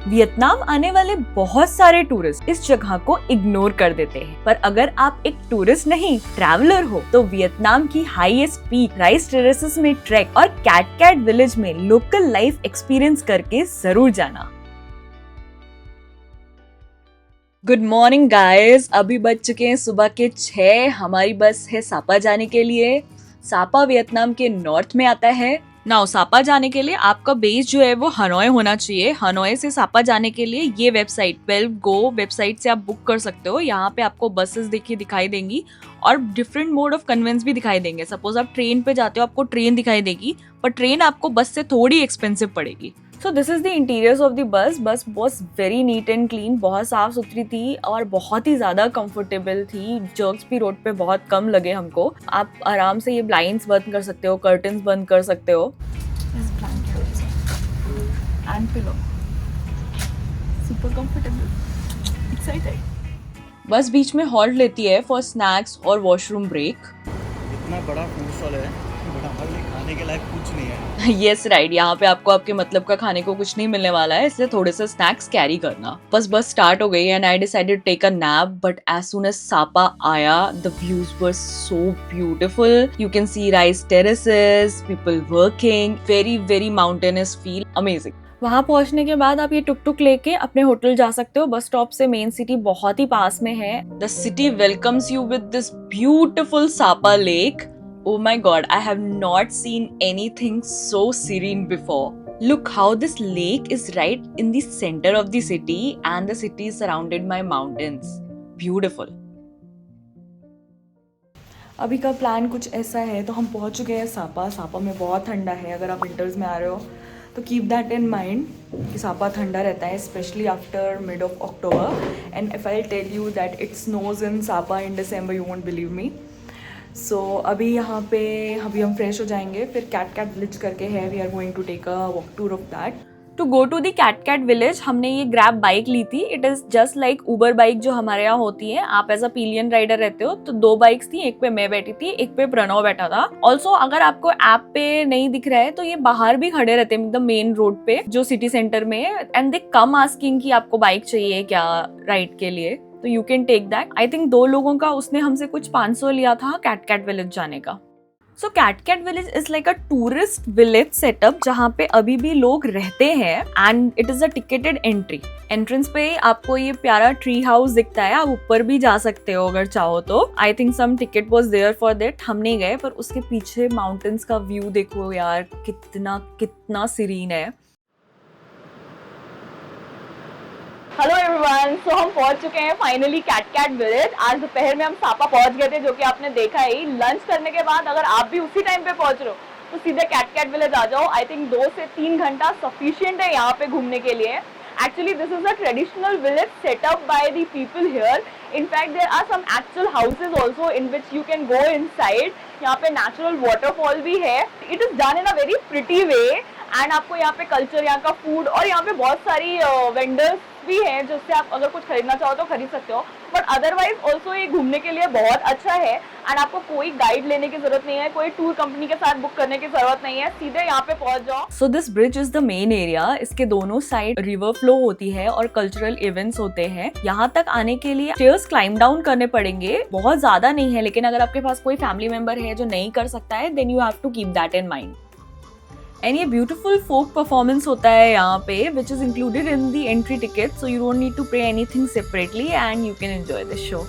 Vietnam आने वाले बहुत सारे टूरिस्ट इस जगह को इग्नोर कर देते हैं, पर अगर आप एक टूरिस्ट नहीं ट्रैवलर हो तो वियतनाम की हाईएस्ट पीक राइस टेरेसेस में ट्रैक और कैट विलेज में लोकल लाइफ एक्सपीरियंस करके जरूर जाना। गुड मॉर्निंग गाइस, अभी बज चुके हैं सुबह के 6। हमारी बस है सापा जाने के लिए। सापा वियतनाम के नॉर्थ में आता है। नाउ सापा जाने के लिए आपका बेस जो है वो हनोई होना चाहिए। हनोई से सापा जाने के लिए ये वेबसाइट 12 गो वेबसाइट से आप बुक कर सकते हो। यहाँ पे आपको बसेस दिखाई देंगी और डिफरेंट मोड ऑफ कन्वेंस भी दिखाई देंगे। सपोज आप ट्रेन पे जाते हो, आपको ट्रेन दिखाई देगी, पर ट्रेन आपको बस से थोड़ी एक्सपेंसिव पड़ेगी। So this is the interiors of the bus. Bus was very neat and clean, बहुत साफ सुथरी थी और बहुत ही ज्यादा कंफर्टेबल थी। जर्क्स भी रोड पे बहुत कम लगे हमको। आप आराम से ये ब्लाइंड्स बंद कर सकते हो, कर्टन्स बंद कर सकते हो। And pillow super comfortable, excited. बस बीच में हॉल्ट लेती है फॉर स्नैक्स और वॉशरूम ब्रेक। इतना बड़ा फूड स्टॉल है, खाने के लायक कुछ नहीं है। यस राइट, यहाँ पे आपको आपके मतलब का खाने को कुछ नहीं मिलने वाला है, इसलिए थोड़े से स्नैक्स कैरी करना। बस स्टार्ट हो गई and I decided to take a nap, but as soon as Sapa आया the views were so beautiful. You can see rice terraces, people working, very very mountainous feel, amazing. वहाँ पहुँचने के बाद आप ये टुक लेके अपने होटल जा सकते हो। बस स्टॉप से मेन सिटी बहुत ही पास में है। The city welcomes you with this beautiful Sapa lake. Oh my god, I have not seen anything so serene before. Look how this lake is right in the center of the city and the city is surrounded by mountains. Beautiful. अभी का plan कुछ ऐसा है। तो हम पहुंच चुके हैं सापा। सापा में बहुत ठंडा है। अगर आप विंटर्स में आ रहे हो तो कीप दैट इन माइंड कि सापा ठंडा रहता है, specially after mid of October. And if I tell you that it snows in Sapa in December, you won't believe me. So अभी यहाँ पे हम फ्रेश हो जाएंगे, फिर कैट विलेज करके है, we are going to take a walk tour of that. To go to the Cat village हमने ये ग्रैब बाइक ली थी। It is just like Uber bike जो हमारे यहाँ होती है। आप एज अ पिलियन राइडर रहते हो तो 2 बाइक्स थी, एक पे मैं बैठी थी, एक पे प्रणव बैठा था। ऑल्सो अगर आपको ऐप पे नहीं दिख रहा है तो ये बाहर भी खड़े रहते हैं एकदम मेन रोड पे जो सिटी सेंटर में है, एंड दे कम आस्किंग कि आपको बाइक चाहिए क्या राइड के लिए, तो you can take that. I think 2 लोगों का उसने हमसे कुछ 500 लिया था कैट विलेज जाने का। So cat village is like a tourist village setup जहाँ पे अभी भी लोग रहते हैं and it is a ticketed entry. Entrance पे आपको ये प्यारा ट्री हाउस दिखता है, आप ऊपर भी जा सकते हो अगर चाहो तो। I think some ticket was there for that. हम नहीं गए, पर उसके पीछे माउंटेन्स का व्यू देखो यार, कितना सीरीन है। हेलो एवरीवन, सो हम पहुंच चुके हैं फाइनली कैट विलेज। आज दोपहर में हम सापा पहुंच गए थे, जो कि आपने देखा ही। लंच करने के बाद अगर आप भी उसी टाइम पे पहुंच रहे हो तो सीधे कैट विलेज आ जाओ। आई थिंक 2 से 3 घंटा सफिशिएंट है यहाँ पे घूमने के लिए। Actually, this is a traditional village set up by the people here. In fact, there are some actual houses also in which you can go inside. यहाँ पे natural waterfall भी है. It is done in a very pretty way. And आपको यहाँ पे culture, यहाँ का food और यहाँ पे बहुत सारी vendors भी हैं जिससे आप अगर कुछ खरीदना चाहो तो खरीद सकते हो। बट अदरवाइज ऑल्सो ये घूमने के लिए बहुत अच्छा है एंड आपको कोई गाइड लेने की जरूरत नहीं है, कोई टूर कंपनी के साथ बुक करने की जरूरत नहीं है, सीधे यहाँ पे पहुंच जाओ। So this bridge is the main area. इसके दोनों साइड रिवर फ्लो होती है और कल्चरल इवेंट्स होते हैं। यहाँ तक आने के लिए स्टेयर्स क्लाइंब डाउन करने पड़ेंगे, बहुत ज्यादा नहीं है, लेकिन अगर आपके पास कोई फैमिली मेंबर है जो नहीं कर सकता है then you have to keep that in mind. And ये ब्यूटीफुल फोक परफॉर्मेंस होता है यहाँ पे which is included in the entry ticket, so you don't need to pay anything separately and you can enjoy this show.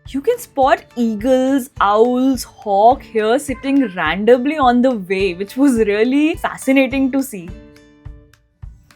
You can spot eagles, owls, hawk here sitting randomly on the way, which was really fascinating to see.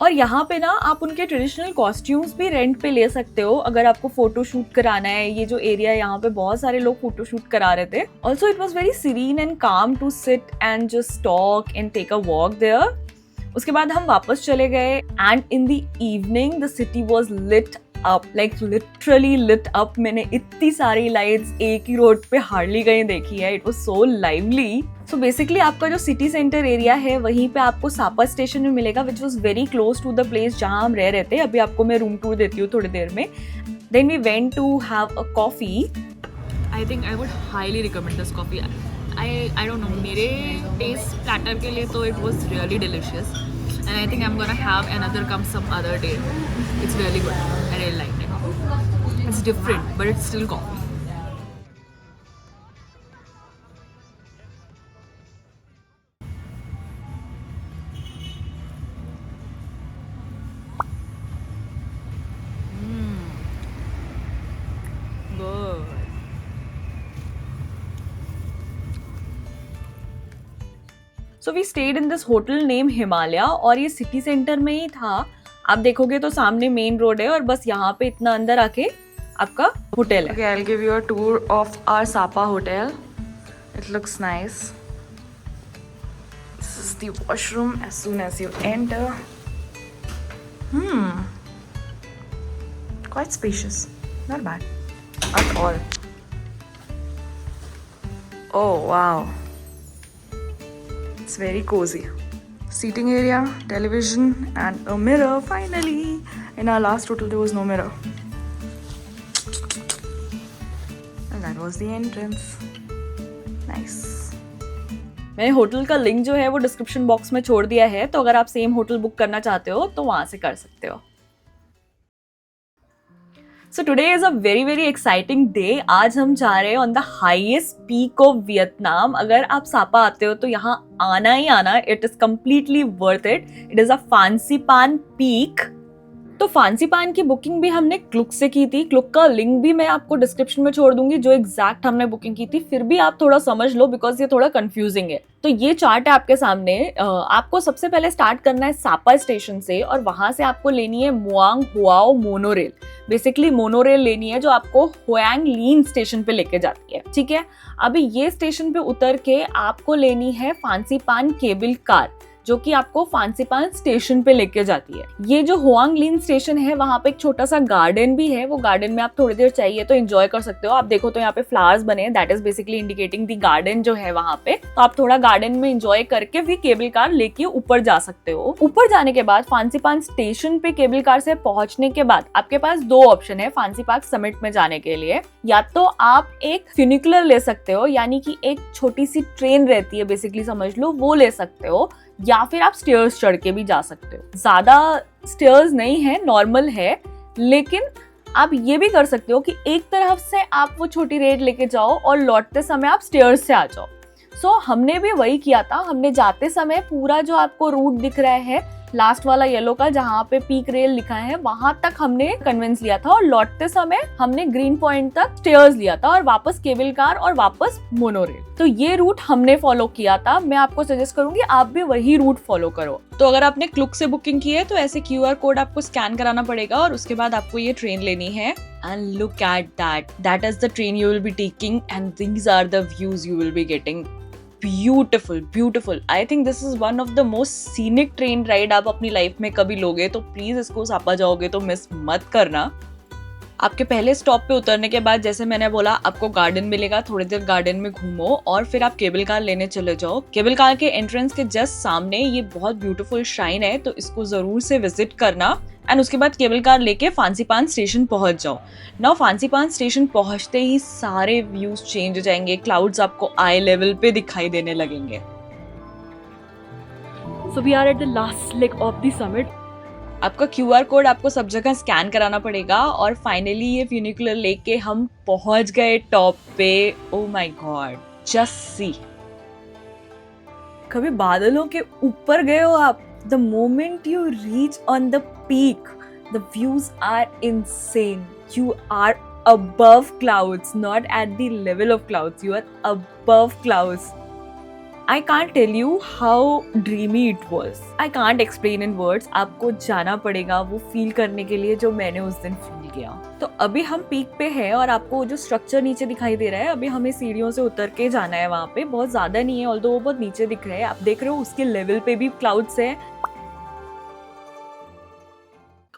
और यहाँ पे ना आप उनके traditional costumes भी rent पे ले सकते हो अगर आपको फोटो शूट कराना है। ये जो एरिया है यहाँ पे बहुत सारे लोग फोटो शूट करा रहे थे। Also it was very serene and calm to sit and just talk and take a walk there. उसके बाद हम वापस चले गए and in the evening the city was lit up, like literally lit up. मैंने इतनी सारी लाइट्स एक ही रोड पे हार्डली कहीं देखी है। It was so lively. So basically आपका जो सिटी सेंटर एरिया है वहीं पे आपको सापा स्टेशन में मिलेगा, which was very close to the place जहाँ हम रह रहे थे। अभी आपको मैं रूम टूर देती हूँ थोड़ी देर में। Then we went to have a coffee. I think I would highly recommend this coffee. I don't know, मेरे टेस्ट प्लेटर के लिए तो it was really delicious and I think I'm gonna have another come some other day. It's really good. I really liked it. It's different but it's still coffee. Good. So we stayed in this hotel name Himalaya और ये city centre में ही था. आप देखोगे तो सामने main road है और बस यहाँ पे इतना अंदर आके आपका होटल है. I will give you a tour of our Sapa hotel. It looks nice. This is the washroom as soon as you enter. Quite spacious. Not bad at all. Oh wow. It's very cozy. Seating area, television, and a mirror. Finally, in our last hotel there was no mirror. And that was the entrance. Nice. मैंने hotel का link जो है वो description box में छोड़ दिया है, तो अगर आप सेम होटल बुक करना चाहते हो तो वहां से कर सकते हो. So today is a very very exciting day. आज हम जा रहे हैं on the highest peak of Vietnam. अगर आप सापा आते हो तो यहाँ आना ही आना. It is completely worth it. It is a Phan Xipang Peak. तो फांसीपान की बुकिंग भी हमने क्लुक से की थी. क्लुक का लिंक भी मैं आपको डिस्क्रिप्शन में छोड़ दूंगी जो एग्जैक्ट हमने बुकिंग की थी. फिर भी आप थोड़ा समझ लो बिकॉज ये थोड़ा कंफ्यूजिंग है. तो ये चार्ट है आपके सामने. आपको सबसे पहले स्टार्ट करना है सापा स्टेशन से और वहां से आपको लेनी है मुआंग हुआओ मोनोरेल. बेसिकली मोनोरेल लेनी है जो आपको हुआंग लीन स्टेशन पे लेके जाती है. ठीक है. अभी ये स्टेशन पे उतर के आपको लेनी है फांसीपान केबल कार जो कि आपको फांसीपान स्टेशन पे लेके जाती है. ये जो हुआंग लीन स्टेशन है वहां पे एक छोटा सा गार्डन भी है. वो गार्डन में आप थोड़ी देर चाहिए तो एंजॉय कर सकते हो. आप देखो तो यहाँ पे फ्लावर्स बने हैं. That is basically indicating the garden जो है वहां पे. तो आप थोड़ा गार्डन में एंजॉय करके भी केबल कार लेके ऊपर जा सकते हो. ऊपर जाने के बाद फांसीपान स्टेशन पे केबल कार से पहुंचने के बाद आपके पास दो ऑप्शन है फांसी पार्क समिट में जाने के लिए. या तो आप एक फ्यूनिकुलर ले सकते हो यानी कि एक छोटी सी ट्रेन रहती है बेसिकली समझ लो वो ले सकते हो. या फिर आप स्टेयर्स चढ़ के भी जा सकते हो. ज्यादा स्टेयर्स नहीं है, नॉर्मल है. लेकिन आप ये भी कर सकते हो कि एक तरफ से आप वो छोटी रेड लेके जाओ और लौटते समय आप स्टेयर्स से आ जाओ. सो हमने भी वही किया था. हमने जाते समय पूरा जो आपको रूट दिख रहा है लास्ट वाला येलो का जहाँ पे पीक रेल लिखा है वहां तक हमने कन्वेंस लिया था और लौटते समय हमने ग्रीन पॉइंट तक स्टेयर्स लिया था और वापस केबल कार और वापस मोनोरेल. तो ये रूट हमने फॉलो किया था. मैं आपको सजेस्ट करूंगी आप भी वही रूट फॉलो करो. तो अगर आपने क्लुक से बुकिंग की है तो ऐसे QR कोड आपको स्कैन कराना पड़ेगा और उसके बाद आपको ये ट्रेन लेनी है. And look at that is the train you will be taking and these are the views you will be getting. Beautiful. I think this is one of the most scenic train ride आप अपनी life में कभी लोगे तो please इसको सापा जाओगे तो miss मत करना. आपके पहले स्टॉप पे उतरने के बाद जैसे मैंने बोला आपको गार्डन मिलेगा. थोड़ी देर गार्डन में घूमो और फिर आप केबल कार लेने चले जाओ. केबल कार के एंट्रेंस के जस्ट सामने ये बहुत ब्यूटीफुल श्राइन है तो इसको जरूर से विजिट करना. एंड उसके बाद केबल कार लेके फांसीपान स्टेशन पहुंच जाओ. नाउ फांसीपान स्टेशन पहुंचते ही सारे व्यूज चेंज हो जाएंगे. क्लाउड्स आपको आई लेवल पे दिखाई देने लगेंगे. So we are at the last leg of the summit. आपका QR कोड आपको सब जगह स्कैन कराना पड़ेगा और फाइनली ये फ्यूनिकुलर लेके हम पहुंच गए टॉप पे. Oh my God, just see. कभी बादलों के ऊपर गए हो आप? The moment you reach on the peak, the views are insane. You are above clouds, not at the level of clouds. You are above clouds. I can't tell you how dreamy it was. I can't explain in words. आपको जाना पड़ेगा वो feel करने के लिए जो मैंने उस दिन फील किया. तो अभी हम पीक पे हैं और आपको जो स्ट्रक्चर नीचे दिखाई दे रहा है अभी हमें सीढ़ियों से उतर के जाना है. वहाँ पे बहुत ज्यादा नहीं है ऑल्दो वो बहुत नीचे दिख रहा है. आप देख रहे हो उसके लेवल पे भी क्लाउड्स है.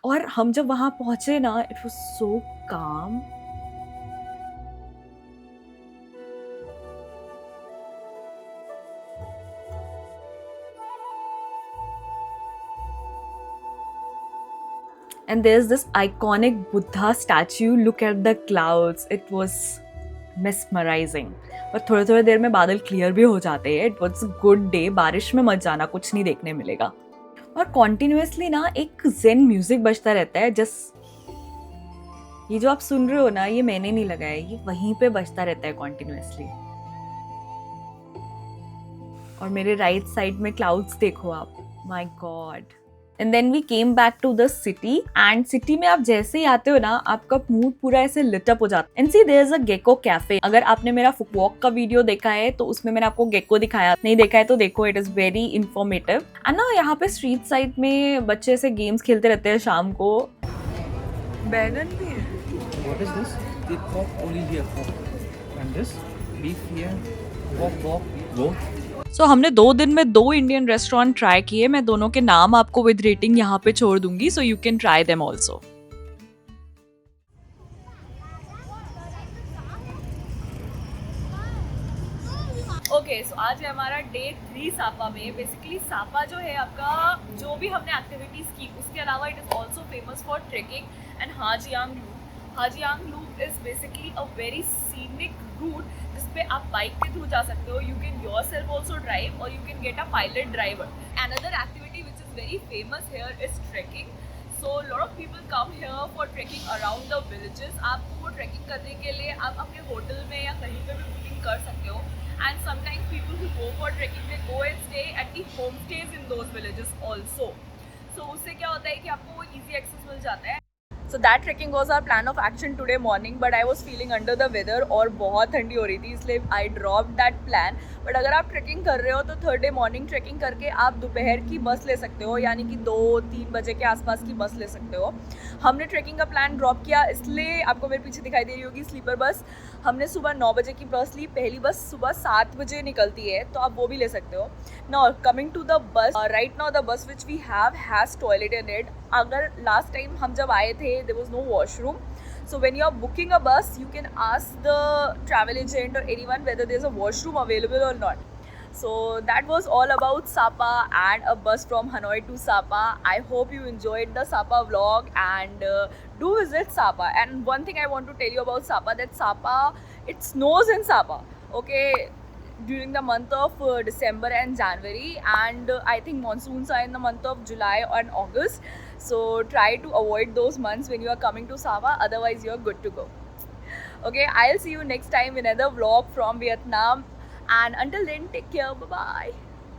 और हम जब वहां पहुंचे ना इट वाज सो काम. And there's this iconic Buddha statue. Look at the clouds. It was mesmerizing. पर थोड़ी थोड़ी देर में बादल क्लियर भी हो जाते हैं. It was a good day. बारिश में मत जाना, कुछ नहीं देखने मिलेगा. और कॉन्टिन्यूसली ना एक जेन म्यूजिक बजता रहता है. जस्ट ये जो आप सुन रहे हो ना, ये मैंने नहीं लगाया, ये वहीं पे बजता रहता है कॉन्टिन्यूसली. और मेरे राइट साइड में क्लाउड्स देखो आप. My god. And then we came back to the city. And city में आप जैसे ही आते हो ना, आपका मूड पूरा ऐसे लिट अप हो जाता है. And see there is a Gecko cafe. अगर आपने मेरा फुकवॉक का वीडियो देखा है तो उसमें मैंने आपको गेको दिखाया. नहीं देखा है तो देखो, it is very informative. And ना यहाँ पे स्ट्रीट साइड में बच्चे ऐसे गेम्स खेलते रहते हैं शाम को. बैगन भी है. What is this? The pork Olivia pork. And this beef here. Walk. Go. सो हमने 2 दिन में 2 इंडियन रेस्टोरेंट ट्राई किए. मैं दोनों के नाम आपको विद रेटिंग यहाँ पे छोड़ दूंगी, so you can try them also. Okay, so आज है हमारा डे 3 सापा में. बेसिकली सापा जो है आपका, जो भी हमने एक्टिविटीज की उसके अलावा it is also famous for trekking and Ha Giang loop. Ha Giang loop is basically a very scenic route जिसपे आप बाइक के थ्रू जा सकते हो. You can yourself also drive और you can get a pilot driver. Another activity which is very famous here is trekking. So lot of people come here for trekking around the villages. आपको वो trekking करने के लिए आप अपने hotel में या कहीं पे भी बुकिंग कर सकते हो. And sometimes people who go for trekking, they go and stay at the homestays in those villages also. So उससे क्या होता है कि आपको वो easy access मिल जाता है. So that trekking was our plan of action today morning, but I was feeling under the weather और बहुत ठंडी हो रही थी, इसलिए I dropped that plan. But अगर आप ट्रेकिंग कर रहे हो तो थर्ड डे मॉर्निंग ट्रेकिंग करके आप दोपहर की बस ले सकते हो, यानी कि 2-3 बजे के आसपास की बस ले सकते हो. हमने ट्रेकिंग का प्लान ड्रॉप किया, इसलिए आपको मेरे पीछे दिखाई दे रही होगी स्लीपर बस. हमने सुबह 9 बजे की बस ली. पहली बस सुबह 7 बजे निकलती है, तो आप वो भी ले सकते हो. Now coming to the bus, right now the bus which we have has toilet in it. अगर लास्ट टाइम हम जब आए थे there was no washroom. So when you are booking a bus, you can ask the travel agent or anyone whether there's a washroom available or not. So that was all about Sapa and a bus from Hanoi to Sapa. I hope you enjoyed the Sapa vlog and do visit Sapa. And one thing I want to tell you about Sapa, that Sapa, it snows in Sapa. Okay, during the month of December and January, and I think monsoons are in the month of July and August. So try to avoid those months when you are coming to Sapa, otherwise you are good to go. Okay, I'll see you next time in another vlog from Vietnam, and until then, take care. Bye bye.